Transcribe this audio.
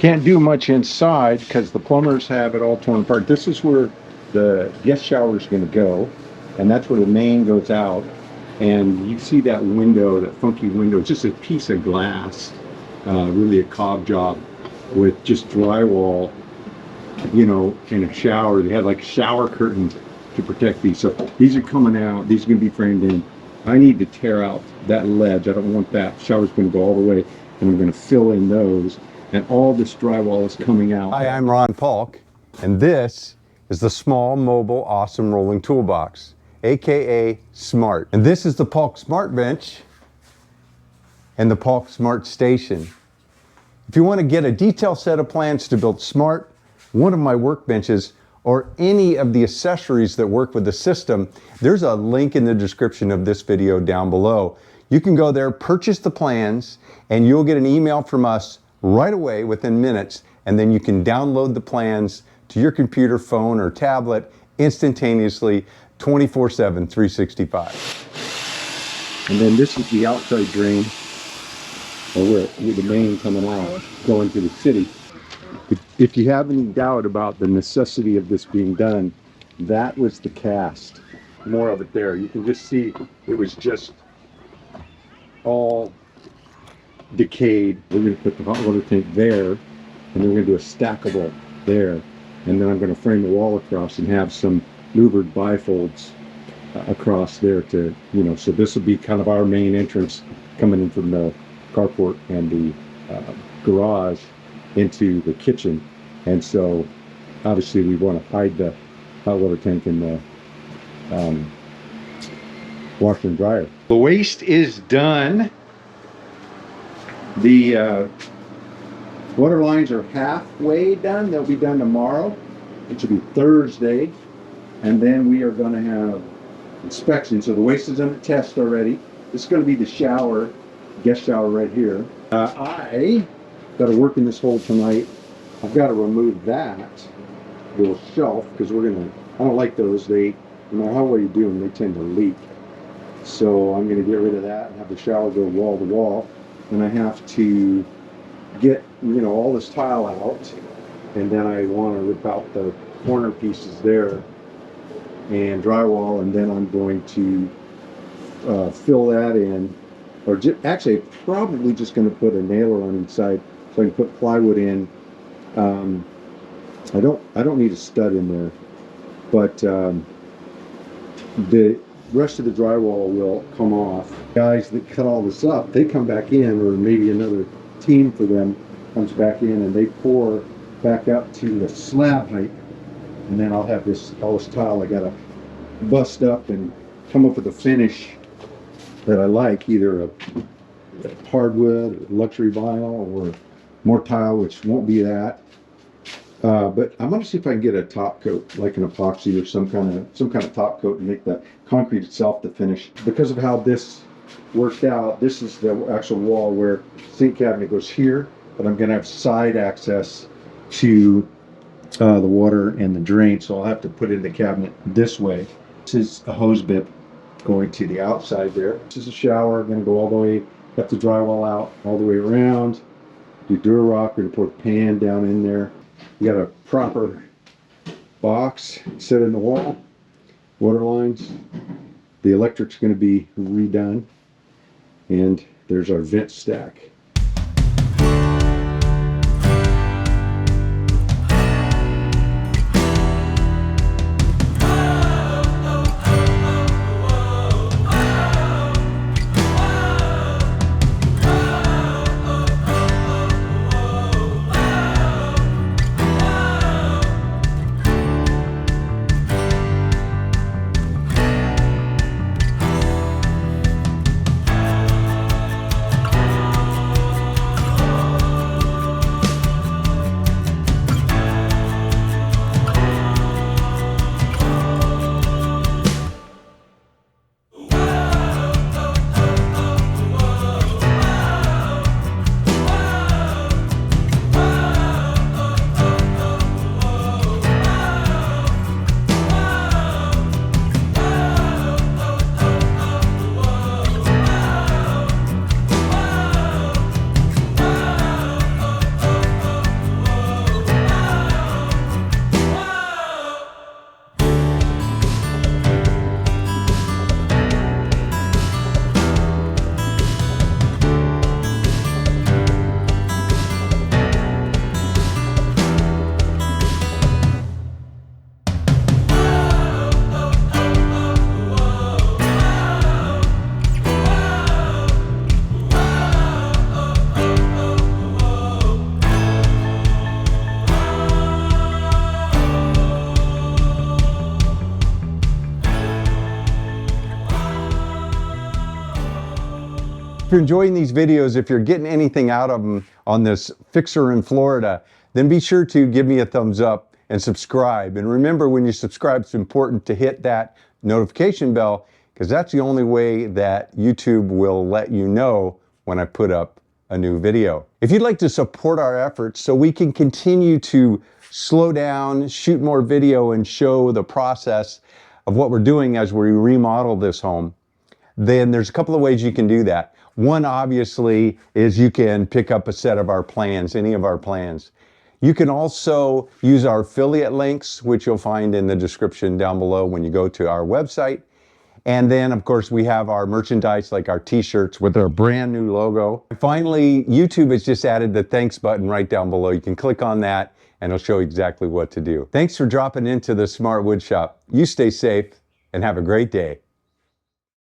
Can't do much inside because the plumbers have it all torn apart. This is where the guest shower is going to go, and that's where the main goes out. And you see that window, that funky window, it's just a piece of glass, really a cob job with just drywall, you know, in a shower. They had like a shower curtain to protect these. So these are coming out. These are going to be framed in. I need to tear out that ledge. I don't want that. Shower's going to go all the way, and I'm going to fill in those. And all this drywall is coming out. Hi, I'm Ron Polk, and this is the Small Mobile Awesome Rolling Toolbox, aka SMART. And this is the Polk Smart Bench and the Polk Smart Station. If you want to get a detailed set of plans to build SMART, one of my workbenches, or any of the accessories that work with the system, there's a link in the description of this video down below. You can go there, purchase the plans, and you'll get an email from us right away within minutes, and then you can download the plans to your computer, phone, or tablet instantaneously, 24/7, 365. And then this is the outside drain, or where the main coming out, going to the city. If you have any doubt about the necessity of this being done, that was the cast. More of it there. You can just see it was just all decayed. We're going to put the hot water tank there, and then we're going to do a stackable there, and then I'm going to frame the wall across and have some louvered bifolds across there to, you know, so this will be kind of our main entrance coming in from the carport and the garage into the kitchen. And so obviously we want to hide the hot water tank in the washer and dryer. The waste is done. The water lines are halfway done. They'll be done tomorrow. It should be Thursday. And then we are going to have inspection. So the waste is under test already. This is going to be the shower, guest shower right here. I got to work in this hole tonight. I've got to remove that little shelf because we're going to, I don't like those. They, no matter how well you do them, they tend to leak. So I'm going to get rid of that and have the shower go wall to wall. And I have to get, you know, all this tile out, and then I want to rip out the corner pieces there and drywall, and then I'm going to fill that in, or actually probably just going to put a nailer on inside so I can put plywood in. I don't need a stud in there, but the rest of the drywall will come off. Guys that cut all this up, they come back in, or maybe another team for them comes back in, and they pour back up to the slab height, and then I'll have all this tile I gotta bust up and come up with a finish that I like, either a hardwood, luxury vinyl, or more tile, which won't be that. But I'm going to see if I can get a top coat, like an epoxy or some kind of top coat, and make the concrete itself the finish. Because of how this worked out, this is the actual wall where sink cabinet goes here, but I'm going to have side access to the water and the drain, so I'll have to put in the cabinet this way. This is a hose bib going to the outside there. This is a shower. I'm going to go all the way, got the drywall out all the way around. Do Durarock, we're going to put a pan down in there. You got a proper box set in the wall, water lines. The electric's going to be redone, and there's our vent stack. you're enjoying these videos, if you're getting anything out of them on this fixer in Florida, then be sure to give me a thumbs up and subscribe. And remember, when you subscribe, it's important to hit that notification bell, because that's the only way that YouTube will let you know when I put up a new video. If you'd like to support our efforts so we can continue to slow down, shoot more video, and show the process of what we're doing as we remodel this home, then there's a couple of ways you can do that. One, obviously, is you can pick up a set of our plans, any of our plans. You can also use our affiliate links, which you'll find in the description down below when you go to our website. And then, of course, we have our merchandise, like our t-shirts with our brand new logo. And finally, YouTube has just added the thanks button right down below. You can click on that and it'll show you exactly what to do. Thanks for dropping into the Smart Wood Shop. You stay safe and have a great day.